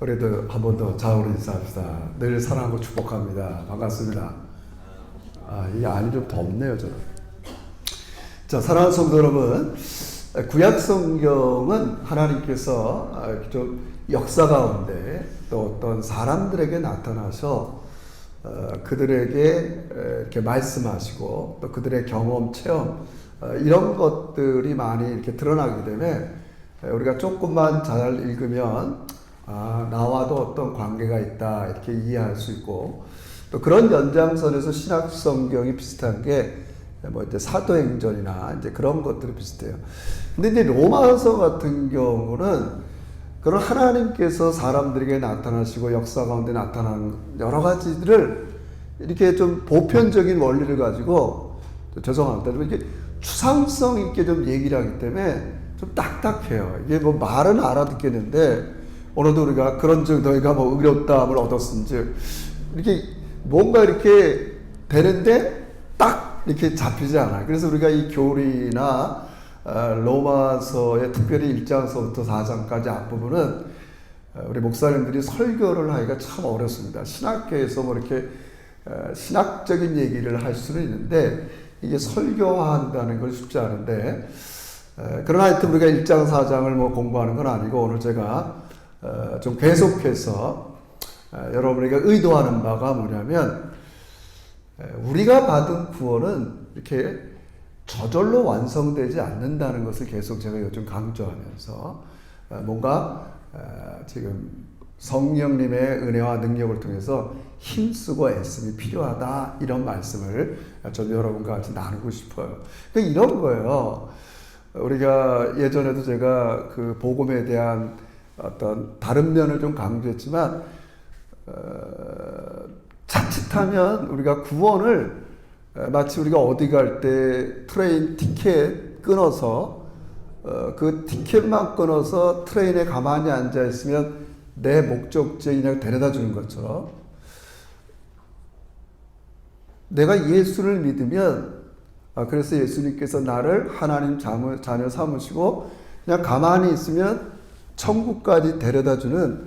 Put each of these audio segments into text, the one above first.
그래도 한 번 더 자우로 인사합시다. 늘 사랑하고 축복합니다. 반갑습니다. 이 안이 좀 덥네요, 저는. 자, 사랑하는 성도 여러분, 구약 성경은 하나님께서 좀 역사 가운데 또 어떤 사람들에게 나타나서 그들에게 이렇게 말씀하시고 또 그들의 경험, 체험 이런 것들이 많이 이렇게 드러나기 때문에 우리가 조금만 잘 읽으면 나와도 어떤 관계가 있다 이렇게 이해할 수 있고, 또 그런 연장선에서 신약 성경이 비슷한 게 뭐 이제 사도행전이나 이제 그런 것들이 비슷해요. 근데 이제 로마서 같은 경우는 그런 하나님께서 사람들에게 나타나시고 역사 가운데 나타나는 여러 가지들을 이렇게 좀 보편적인 원리를 가지고, 죄송합니다, 이렇게 추상성 있게 좀 얘기를 하기 때문에 좀 딱딱해요. 이게 뭐 말은 알아듣겠는데, 오늘도 우리가 그런즉 너희가 뭐 의롭다함을 얻었은즉 이렇게 뭔가 이렇게 되는데 딱 이렇게 잡히지 않아요. 그래서 우리가 이 교리나 로마서의 특별히 1장서부터 4장까지 앞부분은 우리 목사님들이 설교를 하기가 참 어렵습니다. 신학계에서 뭐 이렇게 신학적인 얘기를 할 수는 있는데 이게 설교한다는 건 쉽지 않은데, 그러나 하여튼 우리가 1장 4장을 뭐 공부하는 건 아니고, 오늘 제가 좀 계속해서 여러분에게 의도하는 바가 뭐냐면, 우리가 받은 구원은 이렇게 저절로 완성되지 않는다는 것을 계속 제가 요즘 강조하면서 뭔가 지금 성령님의 은혜와 능력을 통해서 힘쓰고 애씀이 필요하다, 이런 말씀을 좀 여러분과 같이 나누고 싶어요. 그러니까 이런 거예요. 우리가 예전에도 제가 그 복음에 대한 어떤 다른 면을 좀 강조했지만, 자칫하면 우리가 구원을 마치 우리가 어디 갈 때 트레인 티켓 끊어서 그 티켓만 끊어서 트레인에 가만히 앉아 있으면 내 목적지에 그냥 데려다 주는 것처럼, 내가 예수를 믿으면 그래서 예수님께서 나를 하나님 자녀 삼으시고 그냥 가만히 있으면 천국까지 데려다 주는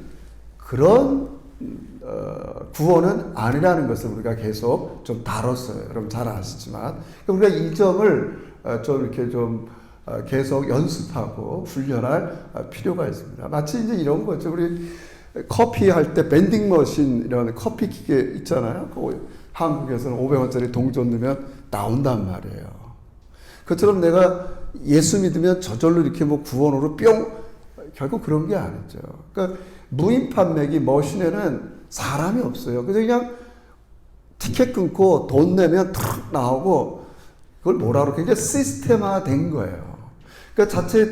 그런 구원은 아니라는 것을 우리가 계속 좀 다뤘어요. 여러분 잘 아시지만, 우리가 이 점을 좀 이렇게 좀 계속 연습하고 훈련할 필요가 있습니다. 마치 이제 이런 거죠. 우리 커피 할 때 밴딩 머신, 이런 커피 기계 있잖아요. 한국에서는 500원짜리 동전 넣으면 나온단 말이에요. 그처럼 내가 예수 믿으면 저절로 이렇게 뭐 구원으로 뿅, 결국 그런 게 아니죠. 그러니까 무인 판매기 머신에는 사람이 없어요. 그래서 그냥 티켓 끊고 돈 내면 탁 나오고, 그걸 뭐라 그럴까? 이게 시스템화 된 거예요. 그러니까 자체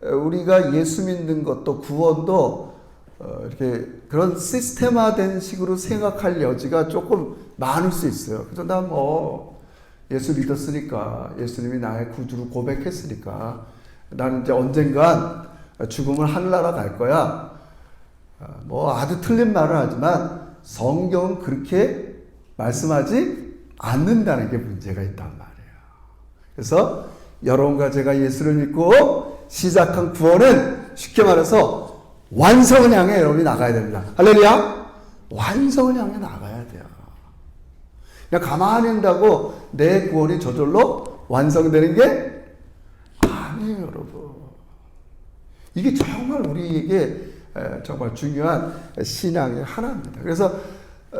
우리가 예수 믿는 것도 구원도 이렇게 그런 시스템화 된 식으로 생각할 여지가 조금 많을 수 있어요. 그래서 나 뭐 예수 믿었으니까, 예수님이 나의 구주로 고백했으니까 나는 이제 언젠간 죽음을 하늘나라 갈 거야. 뭐 아주 틀린 말을 하지만 성경은 그렇게 말씀하지 않는다는 게 문제가 있단 말이에요. 그래서 여러분과 제가 예수를 믿고 시작한 구원은 쉽게 말해서 완성을 향해 여러분이 나가야 됩니다. 할렐루야! 완성을 향해 나가야 돼요. 그냥 가만히 있다고 내 구원이 저절로 완성되는 게 아니에요, 여러분. 이게 정말 우리에게 정말 중요한 신앙의 하나입니다. 그래서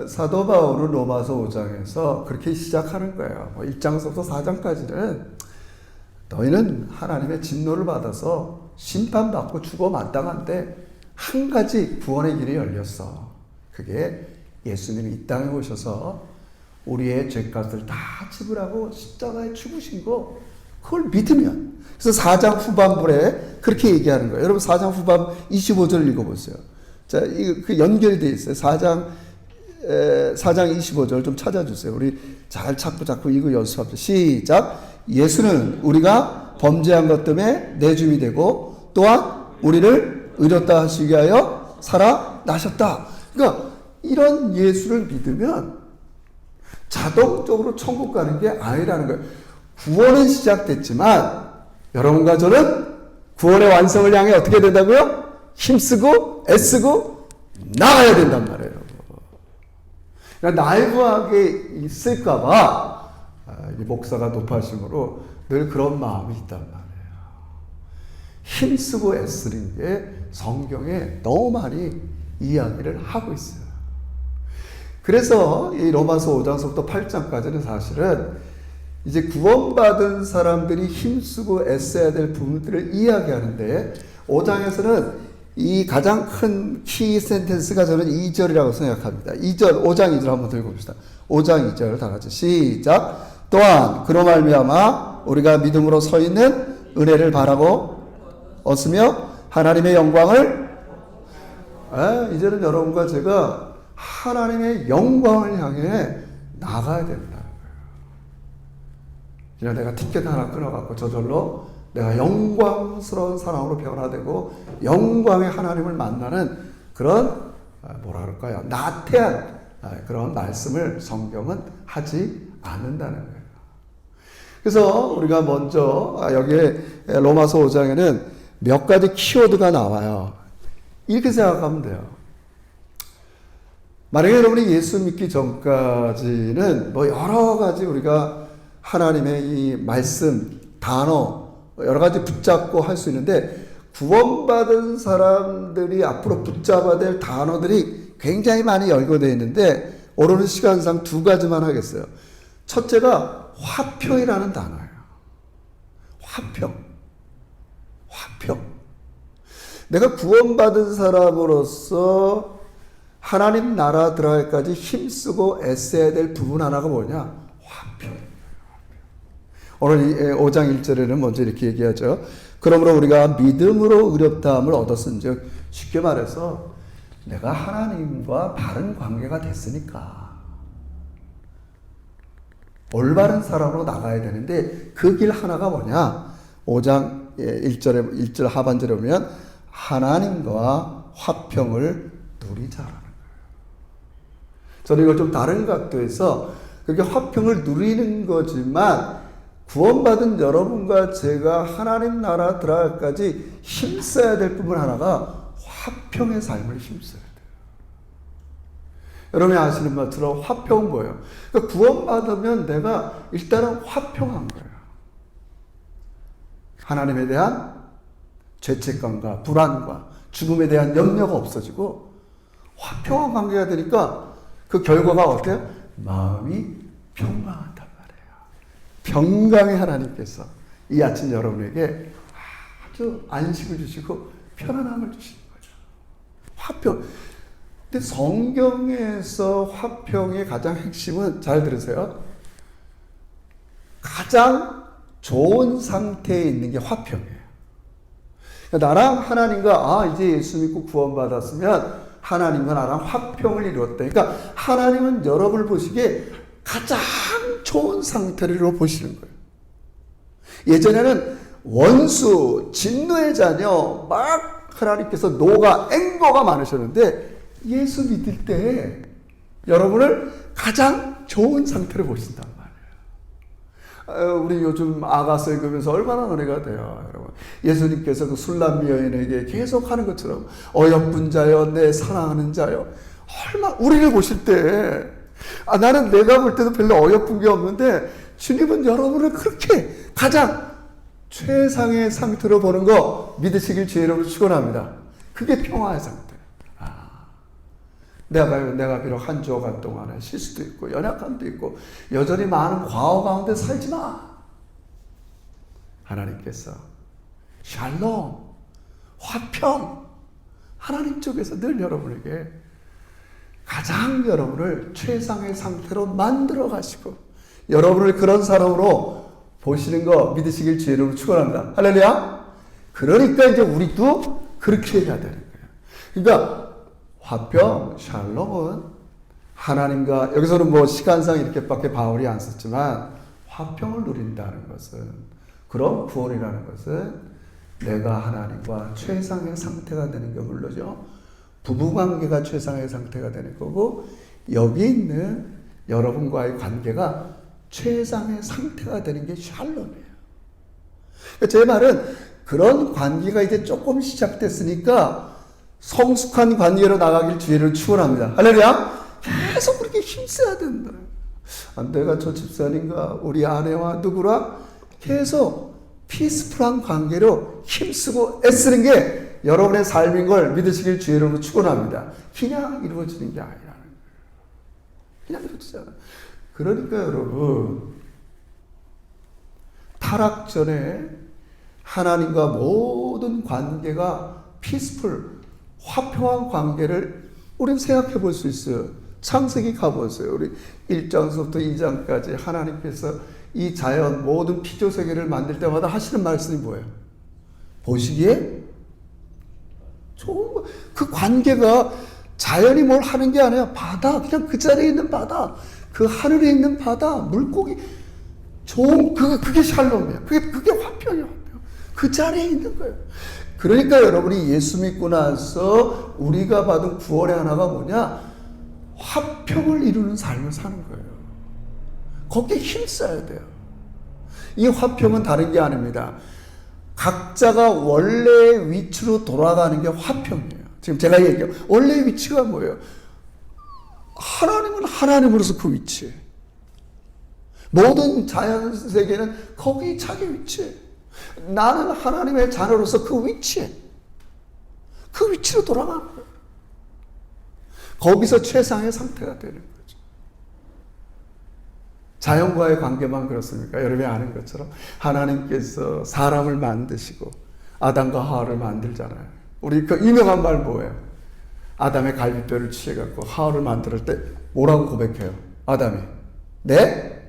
사도 바울은 로마서 5장에서 그렇게 시작하는 거예요. 1장서부터 4장까지는 너희는 하나님의 진노를 받아서 심판받고 죽어 마땅한데 한 가지 구원의 길이 열렸어. 그게 예수님이 이 땅에 오셔서 우리의 죄값을 다 지불하고 십자가에 죽으신 거, 그걸 믿으면. 그래서 4장 후반부에 그렇게 얘기하는 거예요. 여러분 4장 후반 25절 읽어보세요. 자, 이거 그 연결되어 있어요. 4장 25절 좀 찾아주세요. 우리 잘 자꾸 이거 연습합시다. 시작. 예수는 우리가 범죄한 것 때문에 내줌이 되고 또한 우리를 의롭다 하시기 위하여 살아나셨다. 그러니까 이런 예수를 믿으면 자동적으로 천국 가는 게 아니라는 거예요. 구원은 시작됐지만 여러분과 저는 구원의 완성을 향해 어떻게 된다고요? 힘쓰고 애쓰고 나가야 된단 말이에요. 그러니까 나이브하게 있을까봐 이 목사가 높아심으로 늘 그런 마음이 있단 말이에요. 힘쓰고 애쓰는 게 성경에 너무 많이 이야기를 하고 있어요. 그래서 이 로마서 5장서부터 8장까지는 사실은 이제 구원받은 사람들이 힘쓰고 애써야 될 부분들을 이야기하는데 5장에서는 이 가장 큰 키 센텐스가 저는 2절이라고 생각합니다. 2절, 5장 2절 한번 들고 봅시다. 5장 2절 다 같이 시작. 또한 그로 말미암아 우리가 믿음으로 서 있는 은혜를 바라고 얻으며 하나님의 영광을 이제는 여러분과 제가 하나님의 영광을 향해 나가야 된다는 거예요. 그냥 내가 티켓 하나 끊어갖고 저절로 내가 영광스러운 사람으로 변화되고 영광의 하나님을 만나는 그런 뭐라 그럴까요? 나태한 그런 말씀을 성경은 하지 않는다는 거예요. 그래서 우리가 먼저 여기에 로마서 5장에는 몇 가지 키워드가 나와요. 이렇게 생각하면 돼요. 만약에 여러분이 예수 믿기 전까지는 뭐 여러 가지 우리가 하나님의 이 말씀, 단어 여러 가지 붙잡고 할 수 있는데 구원받은 사람들이 앞으로 붙잡아야 될 단어들이 굉장히 많이 열거되어 있는데 오늘은 시간상 두 가지만 하겠어요. 첫째가 화평이라는 단어예요. 화평. 내가 구원받은 사람으로서 하나님 나라 들어갈까지 힘쓰고 애써야 될 부분 하나가 뭐냐? 화평. 오늘 5장 1절에는 먼저 이렇게 얘기하죠. 그러므로 우리가 믿음으로 의롭다함을 얻었은즉 쉽게 말해서 내가 하나님과 바른 관계가 됐으니까 올바른 사람으로 나가야 되는데 그 길 하나가 뭐냐? 5장 1절 하반절에 보면 하나님과 화평을 누리자라는 거예요. 저는 이걸 좀 다른 각도에서 그렇게 화평을 누리는 거지만 구원받은 여러분과 제가 하나님 나라 들어갈까지 힘써야 될 부분 하나가 화평의 삶을 힘써야 돼요. 여러분이 아시는 것처럼 화평은 뭐예요? 그러니까 구원받으면 내가 일단은 화평한 거예요. 하나님에 대한 죄책감과 불안과 죽음에 대한 염려가 없어지고 화평한 관계가 되니까 그 결과가 어때요? 마음이 평강하다. 평강의 하나님께서 이 아침 여러분에게 아주 안식을 주시고 편안함을 주시는 거죠. 화평. 근데 성경에서 화평의 가장 핵심은 잘 들으세요. 가장 좋은 상태에 있는 게 화평이에요. 그러니까 나랑 하나님과 이제 예수 믿고 구원받았으면 하나님과 나랑 화평을 이루었다. 그러니까 하나님은 여러분을 보시기에 가장 좋은 상태로 보시는 거예요. 예전에는 원수, 진노의 자녀, 막 하나님께서 앵거가 많으셨는데 예수 믿을 때 여러분을 가장 좋은 상태로 보신단 말이에요. 우리 요즘 아가서 읽으면서 얼마나 은혜가 돼요, 여러분. 예수님께서 그 술람미 여인에게 계속 하는 것처럼 어여쁜 자여, 내 사랑하는 자여. 우리를 보실 때 나는 내가 볼 때도 별로 어여쁜 게 없는데 주님은 여러분을 그렇게 가장 최상의 상태로 보는 거 믿으시길 주의 이름으로 축원합니다. 그게 평화의 상태. 내가 비록 한 주간 동안에 실수도 있고 연약함도 있고 여전히 많은 과오 가운데 살지만 하나님께서 샬롬, 화평, 하나님 쪽에서 늘 여러분에게 가장 여러분을 최상의 상태로 만들어 가시고 여러분을 그런 사람으로 보시는 거 믿으시길 주의 이름으로 축원합니다. 할렐루야. 그러니까 이제 우리도 그렇게 해야 되는 거예요. 그러니까 화평, 샬롬은 하나님과 여기서는 뭐 시간상 이렇게밖에 바울이 안 썼지만 화평을 누린다는 것은 그런 구원이라는 것은 내가 하나님과 최상의 상태가 되는 게 물론이죠. 부부관계가 최상의 상태가 되는 거고 여기 있는 여러분과의 관계가 최상의 상태가 되는 게 샬롬이에요. 제 말은 그런 관계가 이제 조금 시작됐으니까 성숙한 관계로 나가길 주의를 축원합니다. 할렐루야. 계속 그렇게 힘써야 된다. 내가 저 집사님과 우리 아내와 누구랑 계속 피스풀한 관계로 힘쓰고 애쓰는 게 여러분의 삶인 걸 믿으시길 주의로 축원합니다. 그냥 이루어지는 게 아니라는 거예요. 그냥 이루어지잖아요. 그러니까 여러분, 타락 전에 하나님과 모든 관계가 피스풀, 화평한 관계를 우리는 생각해 볼 수 있어요. 창세기 가보세요. 우리 1장부터 2장까지 하나님께서 이 자연 모든 피조세계를 만들 때마다 하시는 말씀이 뭐예요? 보시기에 좋은 거. 그 관계가 자연이 뭘 하는 게 아니라 바다, 그냥 그 자리에 있는 바다, 그 하늘에 있는 바다, 물고기, 좋은 그게 샬롬이에요. 그게 화평이에요. 화평. 그 자리에 있는 거예요. 그러니까 여러분이 예수 믿고 나서 우리가 받은 구원의 하나가 뭐냐? 화평을 이루는 삶을 사는 거예요. 거기에 힘써야 돼요. 이 화평은 다른 게 아닙니다. 각자가 원래의 위치로 돌아가는 게 화평이에요. 지금 제가 얘기해요. 원래의 위치가 뭐예요? 하나님은 하나님으로서 그 위치에. 모든 자연 세계는 거기 자기 위치에. 나는 하나님의 자녀로서 그 위치에. 그 위치로 돌아가는 거예요. 거기서 최상의 상태가 되는 거죠. 자연과의 관계만 그렇습니까? 여러분이 아는 것처럼 하나님께서 사람을 만드시고 아담과 하와를 만들잖아요. 우리 그 유명한 말 뭐예요? 아담의 갈비뼈를 취해갖고 하와를 만들 때 뭐라고 고백해요? 아담이 내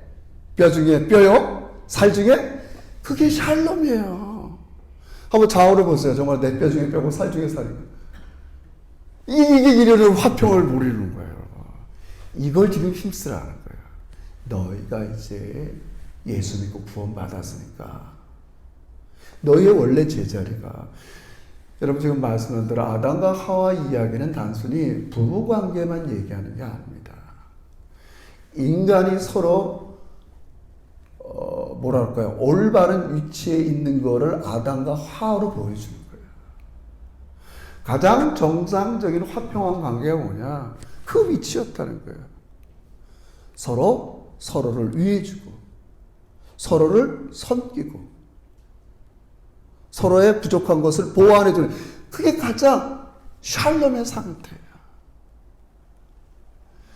뼈 중에 뼈요? 살 중에? 그게 샬롬이에요. 한번 좌우를 보세요. 정말 내 뼈 중에 뼈고 살 중에 살이고. 이게 이르는 화평을 못 이루는 거예요. 이걸 지금 힘쓰라는 거예요. 너희가 이제 예수 믿고 구원 받았으니까 너희의 원래 제자리가, 여러분 지금 말씀한 대로 아담과 하와 이야기는 단순히 부부관계만 얘기하는 게 아닙니다. 인간이 서로 뭐랄까요, 올바른 위치에 있는 거를 아담과 하와로 보여주는 거예요. 가장 정상적인 화평한 관계가 뭐냐? 그 위치였다는 거예요. 서로를 위해주고, 서로를 섬기고, 서로의 부족한 것을 보완해주는, 그게 가장 샬롬의 상태예요.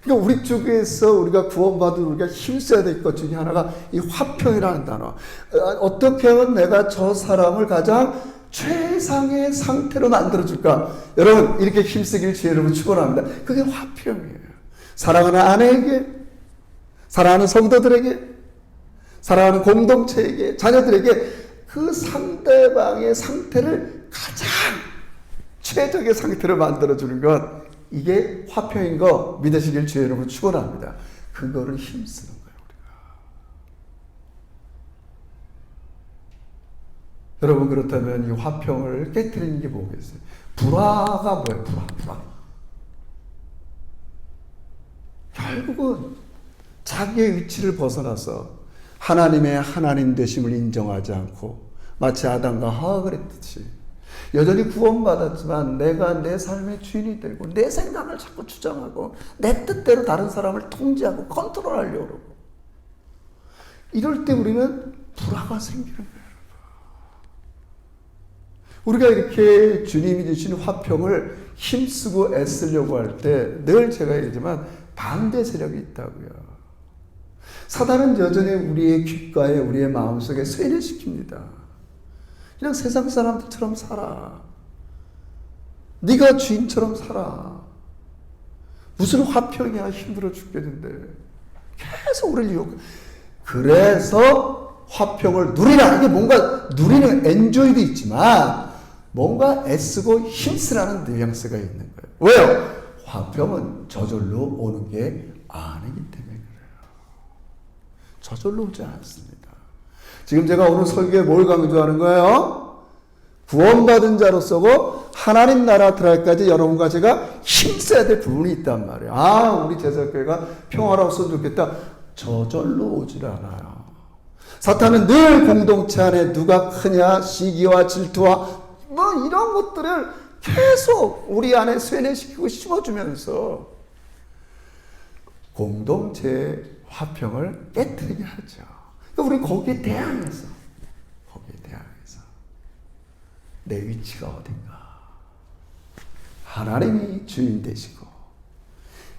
그러니까 우리 쪽에서 우리가 구원받은 우리가 힘써야 될 것 중에 하나가 이 화평이라는 단어. 어떻게 하면 내가 저 사람을 가장 최상의 상태로 만들어줄까? 여러분, 이렇게 힘쓰길 주의를 축원합니다. 그게 화평이에요. 사랑하는 아내에게, 사랑하는 성도들에게, 사랑하는 공동체에게, 자녀들에게 그 상대방의 상태를 가장 최적의 상태로 만들어주는 것, 이게 화평인 거 믿으시길 주의 여러분 축원합니다. 그거를 힘쓰는 거예요, 우리가. 여러분, 그렇다면 이 화평을 깨트리는 게 뭐겠어요? 불화가 뭐예요? 불화. 결국은 자기의 위치를 벗어나서 하나님의 하나님 되심을 인정하지 않고, 마치 아담과 하와가 그랬듯이 여전히 구원받았지만 내가 내 삶의 주인이 되고 내 생각을 자꾸 주장하고 내 뜻대로 다른 사람을 통제하고 컨트롤하려고 그러고, 이럴 때 우리는 불화가 생기는 거예요. 우리가 이렇게 주님이 주신 화평을 힘쓰고 애쓰려고 할 때 늘 제가 얘기하지만 반대 세력이 있다고요. 사단은 여전히 우리의 귓가에, 우리의 마음속에 세뇌시킵니다. 그냥 세상 사람들처럼 살아. 네가 주인처럼 살아. 무슨 화평이야, 힘들어 죽겠는데. 계속 우리를 유혹해. 그래서 화평을 누리라. 이게 뭔가 누리는 엔조이도 있지만 뭔가 애쓰고 힘쓰라는 뉘앙스가 있는 거예요. 왜요? 화평은 저절로 오는 게 아니기 때문에 그래요. 저절로 오지 않습니다. 지금 제가 오늘 설교에 뭘 강조하는 거예요? 구원받은 자로서고 하나님 나라 들어갈까지 여러분과 제가 힘써야 될 부분이 있단 말이에요. 우리 제자교회가 평화로웠으면 좋겠다. 저절로 오질 않아요. 사탄은 늘 공동체 안에 누가 크냐, 시기와 질투와 뭐 이런 것들을 계속 우리 안에 쇠뇌시키고 심어주면서 공동체의 화평을 깨뜨리게 하죠. 그러니까 우리 거기에 대항해서 내 위치가 어딘가, 하나님이 주인 되시고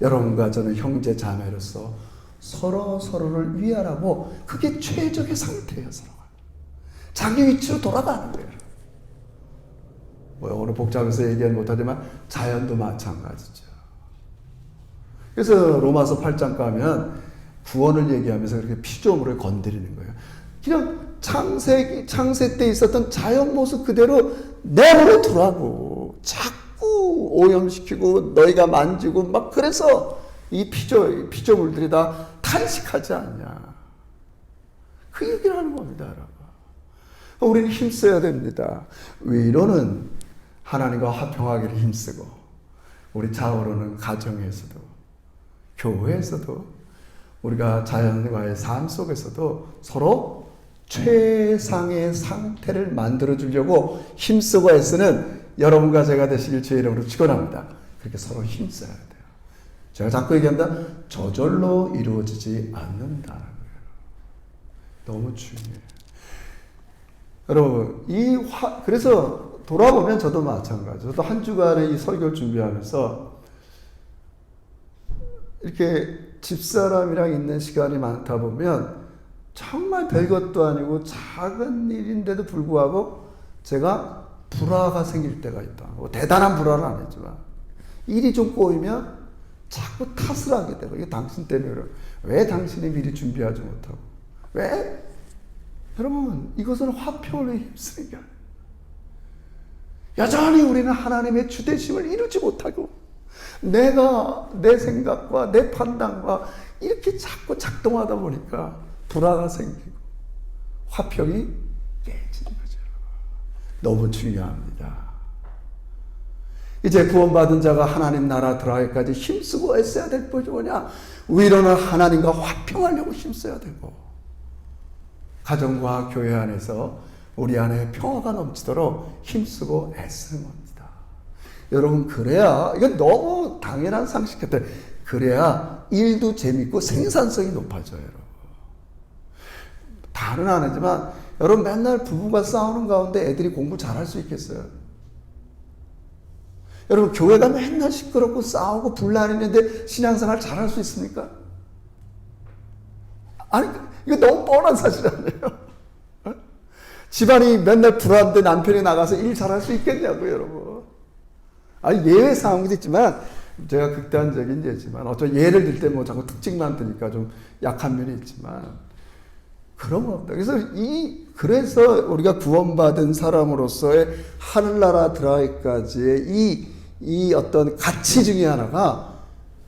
여러분과 저는 형제 자매로서 서로를 위하라고, 그게 최적의 상태예요. 서로가 자기 위치로 돌아가는 거예요. 뭐 오늘 복잡해서 얘기는 못하지만 자연도 마찬가지죠. 그래서 로마서 8장 가면 구원을 얘기하면서 그렇게 피조물을 건드리는 거예요. 그냥 창세 때 있었던 자연 모습 그대로 내버려 두라고 자꾸 오염시키고 너희가 만지고 막, 그래서 이 피조물들이 다 탄식하지 않냐, 그 얘기를 하는 겁니다, 여러분. 우리는 힘써야 됩니다. 위로는 하나님과 화평하기를 힘쓰고, 우리 좌우로는 가정에서도 교회에서도 우리가 자연과의 삶 속에서도 서로 최상의 상태를 만들어 주려고 힘쓰고 애쓰는 여러분과 제가 되시길 주의 이름으로 축원합니다. 그렇게 서로 힘써야 돼요. 제가 자꾸 얘기한다. 저절로 이루어지지 않는다는 거예요. 너무 중요해요. 여러분, 그래서 돌아보면 저도 마찬가지죠. 저도 한 주간의 이 설교를 준비하면서 이렇게 집사람이랑 있는 시간이 많다 보면 정말 별것도 아니고 작은 일인데도 불구하고 제가 불화가 생길 때가 있다. 뭐 대단한 불화는 아니지만 일이 좀 꼬이면 자꾸 탓을 하게 되고, 이게 당신 때문에 왜 당신이 미리 준비하지 못하고, 왜? 여러분, 이것은 화평을 위해 힘쓰는 게 아니에요. 여전히 우리는 하나님의 주대심을 이루지 못하고 내가 내 생각과 내 판단과 이렇게 자꾸 작동하다 보니까 불화가 생기고 화평이 깨지는 거죠. 너무 중요합니다. 이제 구원받은 자가 하나님 나라 들어가기까지 힘쓰고 애써야 될 것이 뭐냐? 위로는 하나님과 화평하려고 힘써야 되고, 가정과 교회 안에서 우리 안에 평화가 넘치도록 힘쓰고 애쓰는 겁니다. 여러분, 그래야, 이건 너무 당연한 상식 같아요. 그래야 일도 재밌고 생산성이 높아져요, 여러분. 다는 아니지만, 여러분 맨날 부부가 싸우는 가운데 애들이 공부 잘할 수 있겠어요? 여러분, 교회가 맨날 시끄럽고 싸우고 분란했는데 신앙생활 잘할 수 있습니까? 아니, 이거 너무 뻔한 사실 아니에요? 집안이 맨날 불안한데 남편이 나가서 일 잘할 수 있겠냐고요, 여러분. 아니, 예외 상황도 있지만, 제가 극단적인 예지만, 어쩌 예를 들 때 뭐 자꾸 특징만 드니까 좀 약한 면이 있지만, 그런 겁니다. 그래서 우리가 구원받은 사람으로서의 하늘나라 들어가기까지의 이 어떤 가치 중에 하나가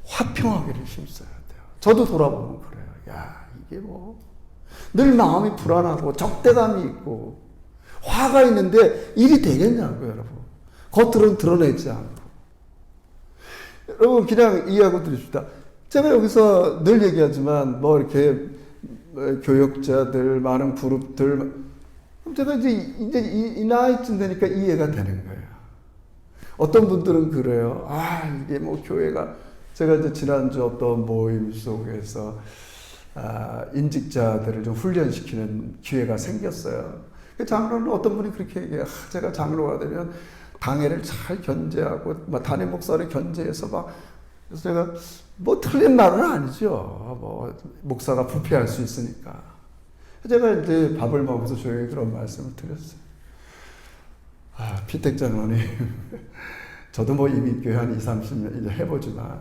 화평하기를 힘써야 돼요. 저도 돌아보면 그래요. 야, 이게 뭐, 늘 마음이 불안하고 적대감이 있고 화가 있는데 일이 되겠냐고요, 여러분. 겉으로는 드러내지 않고. 여러분, 그냥 이해하고 드립시다. 제가 여기서 늘 얘기하지만 뭐 이렇게 교역자들, 많은 그룹들, 제가 이제 이 나이쯤 되니까 이해가 되는 거예요. 어떤 분들은 그래요. 아, 이게 뭐 교회가, 제가 이제 지난주 어떤 모임 속에서 인직자들을 좀 훈련시키는 기회가 생겼어요. 장로는 어떤 분이 그렇게 얘기해요. 제가 장로가 되면 당회를 잘 견제하고, 담임 목사를 견제해서 막, 그래서 제가 뭐 틀린 말은 아니죠. 뭐 목사가 부패할 수 있으니까. 제가 이제 밥을 먹으면서 조용히 그런 말씀을 드렸어요. 피택 장로님, 저도 뭐 이민교회 한 20, 30년 이제 해보지만,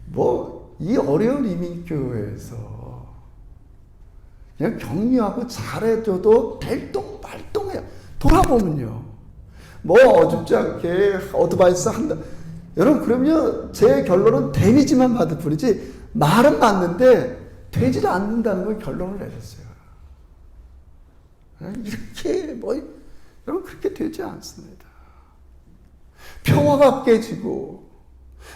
뭐 이 어려운 이민교회에서 그냥 격려하고 잘해줘도 될똥말똥해요. 돌아보면요. 뭐 어줍지 않게 어드바이스 한다. 여러분, 그러면 제 결론은 데미지만 받을 뿐이지 말은 맞는데 되질 않는다는 걸 결론을 내렸어요. 이렇게 뭐 여러분, 그렇게 되지 않습니다. 평화가 깨지고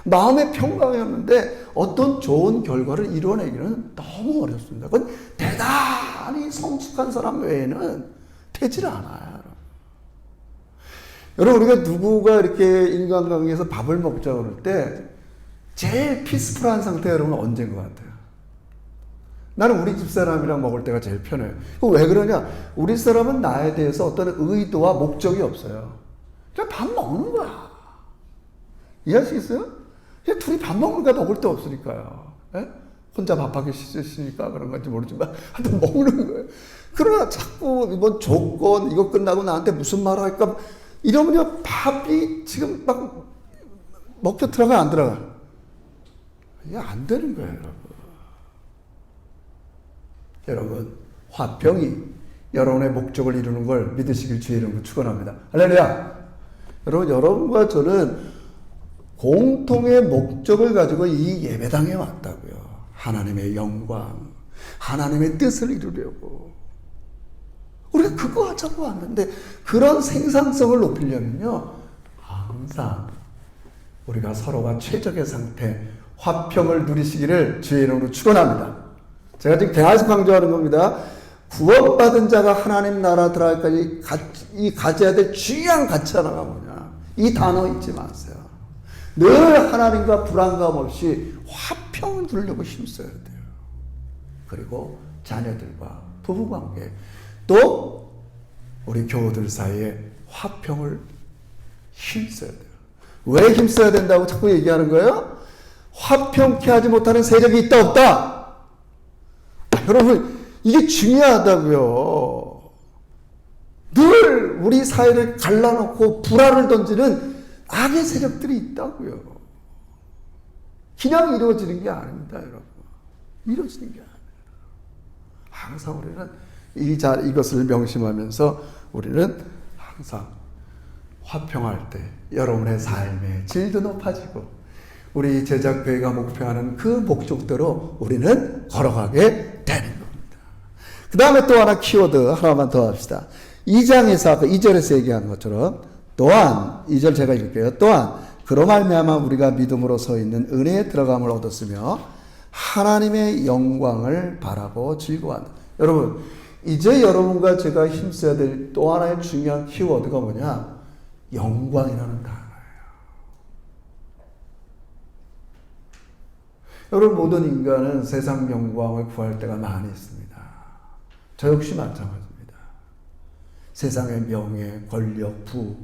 마음의 평강이었는데 어떤 좋은 결과를 이뤄내기는 너무 어렵습니다. 그건 대단히 성숙한 사람 외에는 되질 않아요. 여러분, 우리가 누구가 이렇게 인간관계에서 밥을 먹자 그럴 때 제일 피스풀한 상태 여러분 언제인 것 같아요? 나는 우리 집사람이랑 먹을 때가 제일 편해요. 왜 그러냐? 우리 사람은 나에 대해서 어떤 의도와 목적이 없어요. 그냥 밥 먹는 거야. 이해하시겠어요? 그냥 둘이 밥 먹으니까 먹을 데 없으니까요. 예? 혼자 밥하기 싫으시니까 그런 건지 모르지만 하여튼 먹는 거예요. 그러나 자꾸 이번 조건 이거 끝나고 나한테 무슨 말 할까 이러면요 밥이 지금 막 먹혀 들어가 안 들어가? 이게 안 되는 거예요, 여러분. 여러분, 화평이 여러분의 목적을 이루는 걸 믿으시길 주의 이름으로 축원합니다. 할렐루야. 여러분, 여러분과 저는 공통의 목적을 가지고 이 예배당에 왔다고요. 하나님의 영광, 하나님의 뜻을 이루려고. 우리가 그거 하자고 왔는데 그런 생산성을 높이려면요 항상 우리가 서로가 최적의 상태, 화평을 누리시기를 주의 이름으로 축원합니다. 제가 지금 계속 강조하는 겁니다. 구원받은 자가 하나님 나라 들어갈까지 가져야 될 중요한 가치 하나가 뭐냐? 이 단어 잊지 마세요. 늘 하나님과 불안감 없이 화평을 누리려고 힘써야 돼요. 그리고 자녀들과 부부관계, 또 우리 교우들 사이에 화평을 힘써야 돼요. 왜 힘써야 된다고 자꾸 얘기하는 거예요? 화평케 하지 못하는 세력이 있다 없다? 여러분, 이게 중요하다고요. 늘 우리 사회를 갈라놓고 불화를 던지는 악의 세력들이 있다고요. 그냥 이루어지는 게 아닙니다, 여러분. 이루어지는 게 아니에요. 항상 우리는 이것을 명심하면서 우리는 항상 화평할 때 여러분의 삶의 질도 높아지고 우리 제작교회가 목표하는 그 목적대로 우리는 걸어가게 되는 겁니다. 그 다음에 또 하나 키워드 하나만 더 합시다. 2장에서 아까 2절에서 얘기한 것처럼 또한 2절 제가 읽을게요. 또한 그로 말미암아 우리가 믿음으로 서 있는 은혜에 들어감을 얻었으며 하나님의 영광을 바라고 즐거워한다. 여러분, 이제 여러분과 제가 힘써야 될 또 하나의 중요한 키워드가 뭐냐? 영광이라는 단어예요. 여러분, 모든 인간은 세상 영광을 구할 때가 많이 있습니다. 저 역시 마찬가지입니다. 세상의 명예, 권력, 부,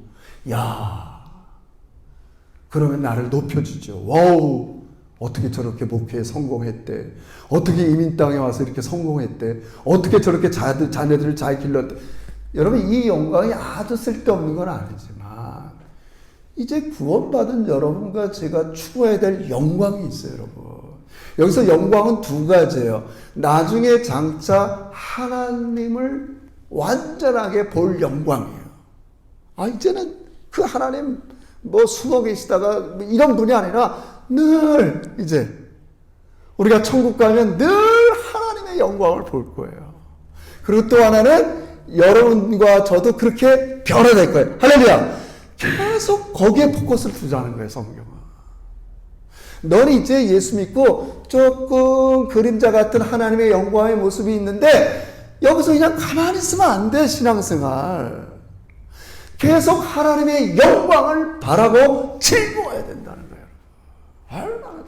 그러면 나를 높여주죠. 와우, 어떻게 저렇게 목회에 성공했대? 어떻게 이민 땅에 와서 이렇게 성공했대? 어떻게 저렇게 자녀들을 잘 길렀대? 여러분, 이 영광이 아주 쓸데없는 건 아니지만 이제 구원받은 여러분과 제가 추구해야 될 영광이 있어요, 여러분. 여기서 영광은 두 가지예요. 나중에 장차 하나님을 완전하게 볼 영광이에요. 이제는 그 하나님 숨어 계시다가 이런 분이 아니라 늘 이제 우리가 천국 가면 늘 하나님의 영광을 볼 거예요. 그리고 또 하나는 여러분과 저도 그렇게 변화될 거예요. 할렐루야. 계속 거기에 포커스를 두자는 거예요, 성경은. 너는 이제 예수 믿고 조금 그림자 같은 하나님의 영광의 모습이 있는데 여기서 그냥 가만히 있으면 안 돼, 신앙생활. 계속 하나님의 영광을 바라고 즐거워야 된다는 거예요. 얼마나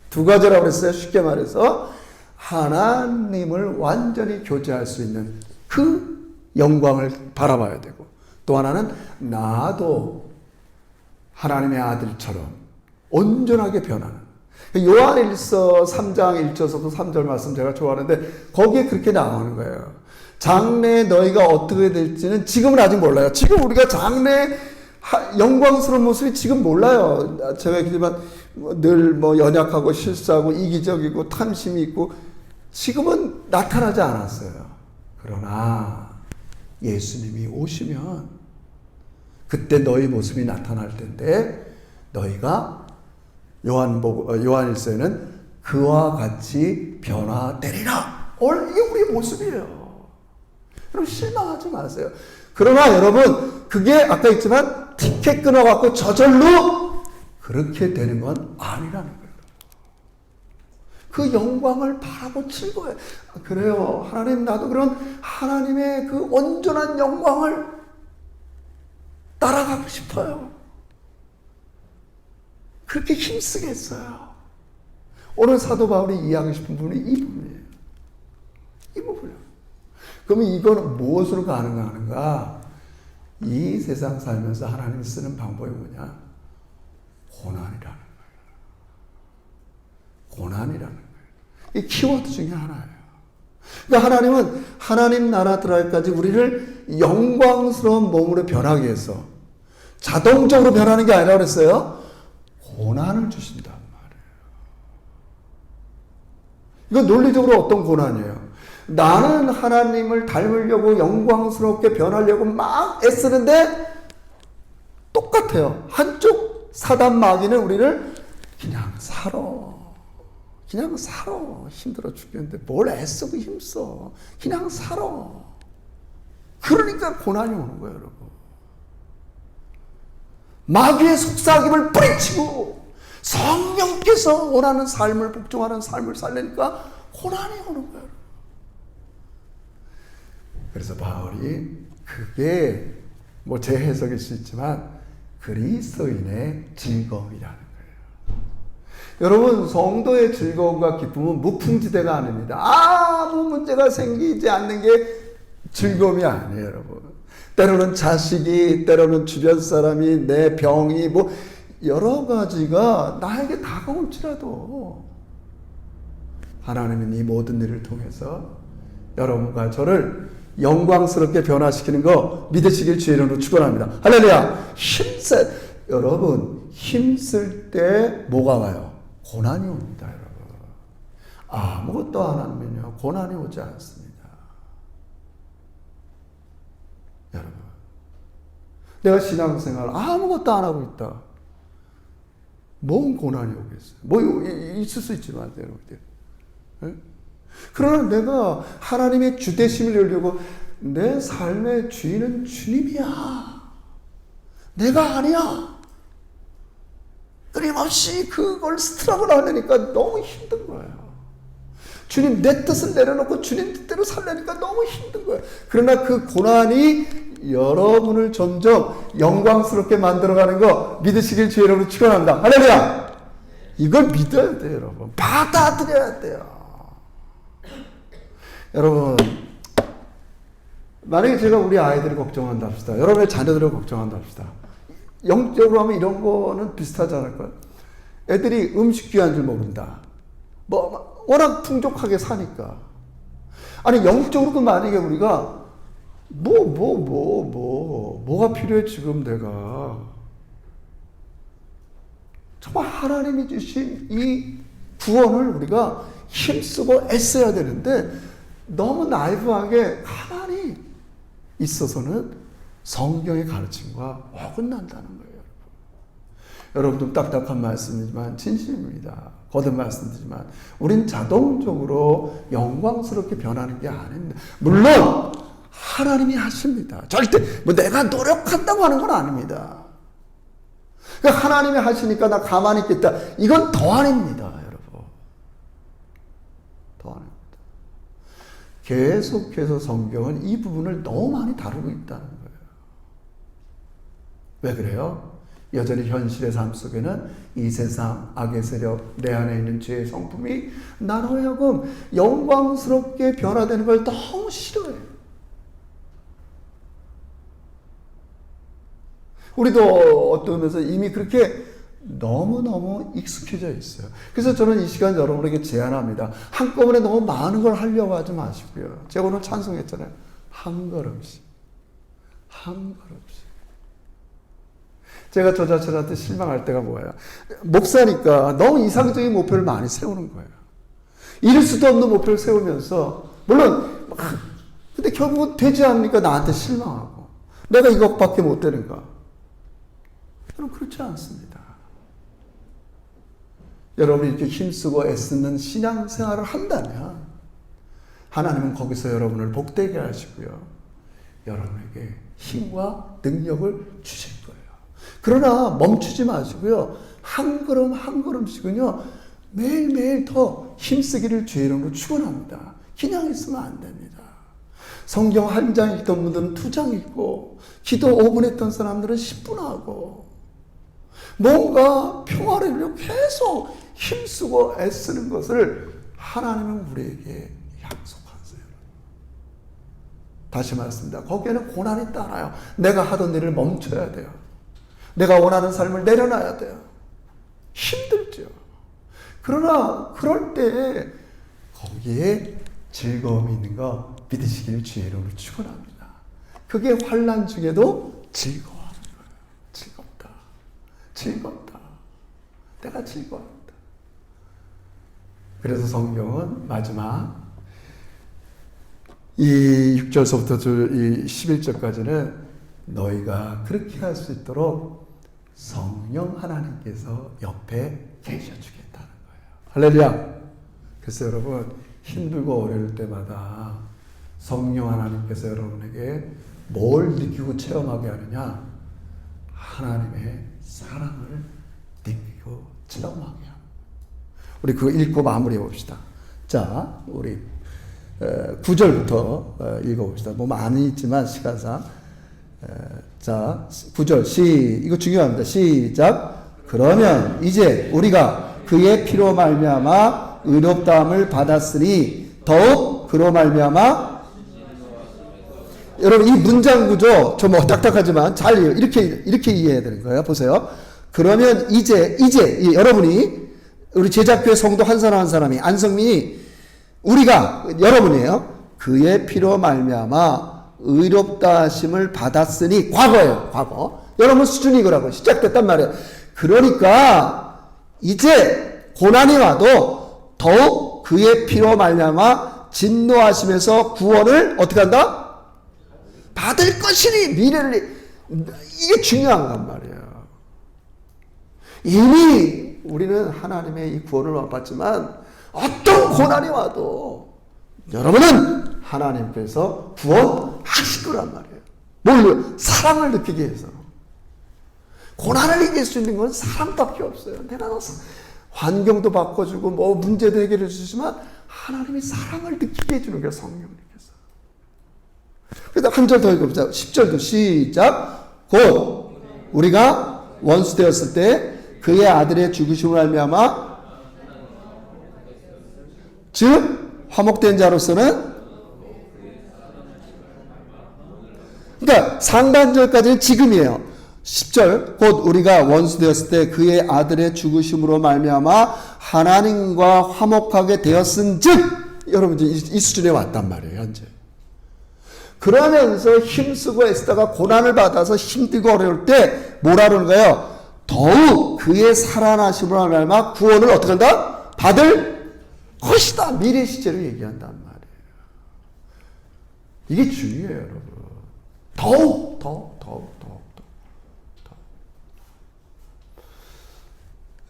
두 가지라고 그랬어요. 쉽게 말해서 하나님을 완전히 교제할 수 있는 그 영광을 바라봐야 되고, 또 하나는 나도 하나님의 아들처럼 온전하게 변하는, 요한일서 3장 1절에서도 3절 말씀 제가 좋아하는데 거기에 그렇게 나오는 거예요. 장래에 너희가 어떻게 될지는 지금은 아직 몰라요. 지금 우리가 장래의 영광스러운 모습이 지금 몰라요. 제가 그지만 늘 연약하고 실수하고 이기적이고 탐심이 있고 지금은 나타나지 않았어요. 그러나 예수님이 오시면 그때 너희 모습이 나타날 텐데 너희가 요한일서에는 그와 같이 변화되리라. 이게 우리의 모습이에요. 여러분, 실망하지 마세요. 그러나 여러분, 그게 아까 했지만 티켓 끊어갖고 저절로 그렇게 되는 건 아니라는 거예요. 그 영광을 바라고 즐거워요. 그래요. 하나님, 나도 그런 하나님의 그 온전한 영광을 따라가고 싶어요. 그렇게 힘쓰겠어요. 오늘 사도 바울이 이해하고 싶은 부분이 이 부분이에요. 이 부분이에요. 그러면 이건 무엇으로 가능한가? 이 세상 살면서 하나님이 쓰는 방법이 뭐냐? 고난이라는 거예요. 고난이라는 거예요. 이 키워드 중에 하나예요. 그러니까 하나님은 하나님 나라 들어갈까지 우리를 영광스러운 몸으로 변하기 위해서 자동적으로 변하는 게 아니라 그랬어요. 고난을 주신단 말이에요. 이건 논리적으로 어떤 고난이에요? 나는 하나님을 닮으려고 영광스럽게 변하려고 막 애쓰는데 똑같아요. 한쪽 사단 마귀는 우리를 그냥 살아. 힘들어 죽겠는데 뭘 애쓰고 힘써. 그냥 살아. 그러니까 고난이 오는 거예요, 여러분. 마귀의 속삭임을 뿌리치고 성령께서 원하는 삶을 복종하는 삶을 살려니까 고난이 오는 거예요. 그래서 바울이 그게 뭐 제 해석일 수 있지만 그리스도인의 즐거움이라는 거예요. 여러분, 성도의 즐거움과 기쁨은 무풍지대가 아닙니다. 아무 문제가 생기지 않는 게 즐거움이 아니에요, 여러분. 때로는 자식이, 때로는 주변 사람이, 내 병이, 뭐 여러 가지가 나에게 다가올지라도 하나님은 이 모든 일을 통해서 여러분과 저를 영광스럽게 변화시키는 거 믿으시길 주의 이름으로 축원합니다. 할렐루야. 여러분, 힘쓸 때 뭐가 와요? 고난이 옵니다, 여러분. 아무것도 안 하면요, 고난이 오지 않습니다. 여러분, 내가 신앙생활 아무것도 안 하고 있다. 뭔 고난이 오겠어요? 뭐 있을 수 있지만, 여러분들. 네? 그러나 내가 하나님의 주대심을 열려고 내 삶의 주인은 주님이야. 내가 아니야. 끊임없이 그걸 스트럭을 하려니까 너무 힘든 거예요. 주님 내 뜻을 내려놓고 주님 뜻대로 살려니까 너무 힘든 거예요. 그러나 그 고난이 여러분을 점점 영광스럽게 만들어가는 거 믿으시길 주의 이름으로 축원합니다. 할렐루야. 이걸 믿어야 돼요, 여러분. 받아들여야 돼요. 여러분, 만약에 제가 우리 아이들을 걱정한다 합시다. 여러분의 자녀들을 걱정한다 합시다. 영적으로 하면 이런 거는 비슷하지 않을까요? 애들이 음식 귀한 줄 모른다. 뭐 워낙 풍족하게 사니까. 아니, 영적으로 만약에 우리가 뭐가 필요해 지금 내가. 정말 하나님이 주신 이 구원을 우리가 힘쓰고 애써야 되는데 너무 나이브하게 가만히 있어서는 성경의 가르침과 어긋난다는 거예요. 여러분, 좀 딱딱한 말씀이지만 진심입니다. 거듭 말씀드리지만 우린 자동적으로 영광스럽게 변하는 게 아닙니다. 물론 하나님이 하십니다. 절대 뭐 내가 노력한다고 하는 건 아닙니다. 그러니까 하나님이 하시니까 나 가만히 있겠다. 이건 더 아닙니다, 여러분. 더 아닙니다. 계속해서 성경은 이 부분을 너무 많이 다루고 있다는 거예요. 왜 그래요? 여전히 현실의 삶 속에는 이 세상 악의 세력, 내 안에 있는 죄의 성품이 나로 하여금 영광스럽게 변화되는 걸 너무 싫어해요. 우리도 어떤 면에서 이미 그렇게 너무너무 익숙해져 있어요. 그래서 저는 이 시간 여러분에게 제안합니다. 한꺼번에 너무 많은 걸 하려고 하지 마시고요. 제가 오늘 찬송했잖아요. 한 걸음씩. 한 걸음씩. 제가 저 자신한테 실망할 때가 뭐예요? 목사니까 너무 이상적인 목표를 많이 세우는 거예요. 이룰 수도 없는 목표를 세우면서, 물론, 근데 결국은 되지 않으니까 나한테 실망하고, 내가 이것밖에 못 되는가? 저는 그렇지 않습니다. 여러분이 이렇게 힘쓰고 애쓰는 신앙생활을 한다면 하나님은 거기서 여러분을 복되게 하시고요. 여러분에게 힘과 능력을 주실 거예요. 그러나 멈추지 마시고요. 한 걸음 한 걸음씩은요. 매일매일 더 힘쓰기를 주의 이름으로 축원합니다. 그냥 있으면 안 됩니다. 성경 한 장 읽던 분들은 2장 읽고, 기도 5분 했던 사람들은 10분 하고, 뭔가 평화를 위해 계속 힘쓰고 애쓰는 것을 하나님은 우리에게 약속하세요. 다시 말씀드립니다. 거기에는 고난이 따라요. 내가 하던 일을 멈춰야 돼요. 내가 원하는 삶을 내려놔야 돼요. 힘들죠. 그러나 그럴 때 거기에 즐거움이 있는 거 믿으시길 주의 이름으로 축원합니다. 그게 환난 중에도 즐거워하는 거예요. 즐겁다. 즐겁다. 내가 즐거워한다. 그래서 성경은 마지막 이 6절서부터 이 11절까지는 너희가 그렇게 할 수 있도록 성령 하나님께서 옆에 계셔주겠다는 거예요. 할렐루야. 그래서 여러분 힘들고 어려울 때마다 성령 하나님께서 여러분에게 뭘 느끼고 체험하게 하느냐? 하나님의 사랑을 느끼고 체험하게 합니다. 우리 그거 읽고 마무리해 봅시다. 자, 우리 9절부터 읽어봅시다. 뭐 많이 있지만 시간상. 자, 9절 이거 중요합니다. 시작. 그러면 이제 우리가 그의 피로 말미암아 의롭다함을 받았으니 더욱 그로 말미암아, 여러분 이 문장 구조 좀 딱딱하지만 잘 이렇게 이해해야 되는 거예요. 보세요. 그러면 이제 여러분이, 우리 제자교회 성도 한 사람 한 사람이, 안성민이, 우리가, 여러분이에요. 그의 피로 말미암아 의롭다 하심을 받았으니, 과거예요. 과거. 여러분 수준이 이거라고 시작됐단 말이에요. 그러니까 이제 고난이 와도 더욱 그의 피로 말미암아 진노하심에서 구원을 어떻게 한다? 받을 것이니 미래를, 이게 중요한 건 말이에요. 이미 우리는 하나님의 이 구원을 받지만 어떤 고난이 와도 여러분은 하나님께서 구원하실 거란 말이에요. 뭘로? 사랑을 느끼게 해서. 고난을 이길 수 있는 건 사랑밖에 없어요. 내가 환경도 바꿔주고 뭐 문제도 해결해 주시지만 하나님이 사랑을 느끼게 해주는 거예요. 성령님께서. 그래서 한 절 더 읽어보자. 10절도 시작. 곧 우리가 원수 되었을 때 그의 아들의 죽으심을 알미암아 즉 화목된 자로서는, 그러니까 상반절까지는 지금이에요. 10절 곧 우리가 원수 되었을 때 그의 아들의 죽으심으로 말미암아 하나님과 화목하게 되었은즉, 여러분 이 수준에 왔단 말이에요. 현재. 그러면서 힘쓰고 애쓰다가 고난을 받아서 힘들고 어려울 때 뭐라 그러는 거예요? 더욱 그의 살아나심으로 말미암아 구원을 어떻게 한다? 받을 것이다. 미래 시제로 얘기한단 말이에요. 이게 중요해요, 여러분. 더욱.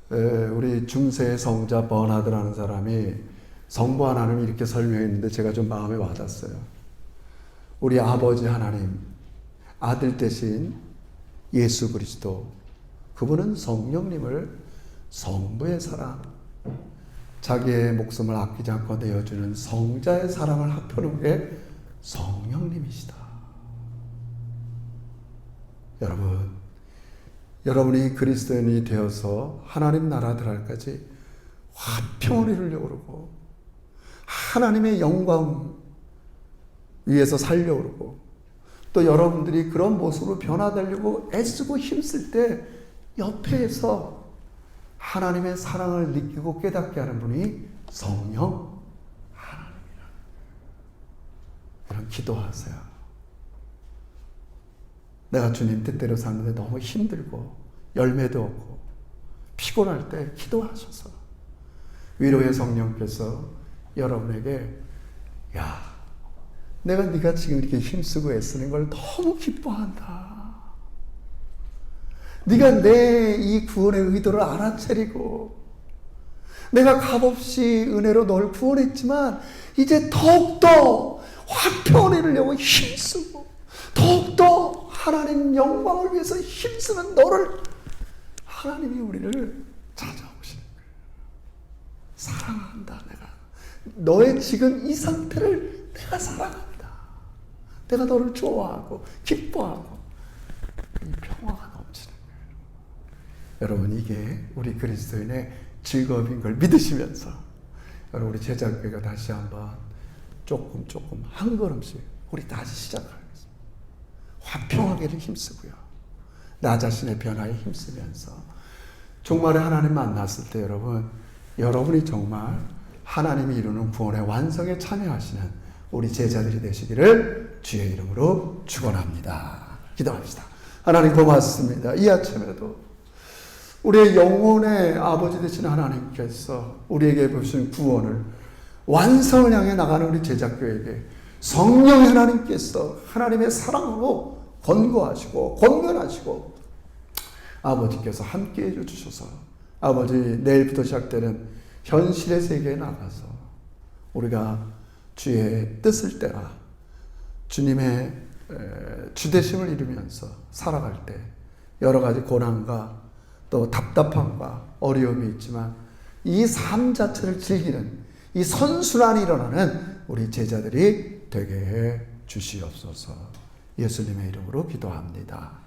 우리 중세 성자 버나드라는 사람이 성부 하나님이 이렇게 설명했는데 제가 좀 마음에 와닿았어요. 우리 아버지 하나님, 아들 대신 예수 그리스도, 그분은 성령님을 성부의 사랑, 자기의 목숨을 아끼지 않고 내어주는 성자의 사랑을 합해놓은 게 성령님이시다. 여러분이 그리스도인이 되어서 하나님 나라 들어갈까지 화평을 이루려고 그러고 하나님의 영광 위해서 살려고 그러고, 또 여러분들이 그런 모습으로 변화되려고 애쓰고 힘쓸 때 옆에서 하나님의 사랑을 느끼고 깨닫게 하는 분이 성령 하나님이라. 여러분 기도하세요. 내가 주님 뜻대로 사는데 너무 힘들고 열매도 없고 피곤할 때 기도하셔서 위로의 성령께서 여러분에게, 야, 내가 네가 지금 이렇게 힘쓰고 애쓰는 걸 너무 기뻐한다. 네가 내 이 구원의 의도를 알아차리고 내가 값없이 은혜로 널 구원했지만 이제 더욱더 화평을 이루려고 힘쓰고 더욱더 하나님 영광을 위해서 힘쓰는 너를 하나님이 우리를 찾아오시는 거예요. 사랑한다. 내가 너의 지금 이 상태를 내가 사랑한다. 내가 너를 좋아하고 기뻐하고 이 평화가 넘치는 거예요. 여러분, 이게 우리 그리스도인의 즐거움인 걸 믿으시면서 여러분, 우리 제자교회가 다시 한번 조금 한 걸음씩 우리 다시 시작하겠습니다. 화평하게를 힘쓰고요, 나 자신의 변화에 힘쓰면서 정말의 하나님 만났을 때 여러분이 정말 하나님이 이루는 구원의 완성에 참여하시는 우리 제자들이 되시기를 주의 이름으로 축원합니다. 기도합시다. 하나님 고맙습니다. 이 아침에도 우리의 영혼의 아버지 되신 하나님께서 우리에게 보신 구원을 완성을 향해 나가는 우리 제자교회에게 성령의 하나님께서 하나님의 사랑으로 권고하시고 권면하시고 아버지께서 함께해 주셔서 아버지, 내일부터 시작되는 현실의 세계에 나가서 우리가 주의 뜻을 따라 주님의 주대심을 이루면서 살아갈 때 여러 가지 고난과 또 답답함과 어려움이 있지만 이 삶 자체를 즐기는 이 선순환이 일어나는 우리 제자들이 되게 해 주시옵소서. 예수님의 이름으로 기도합니다.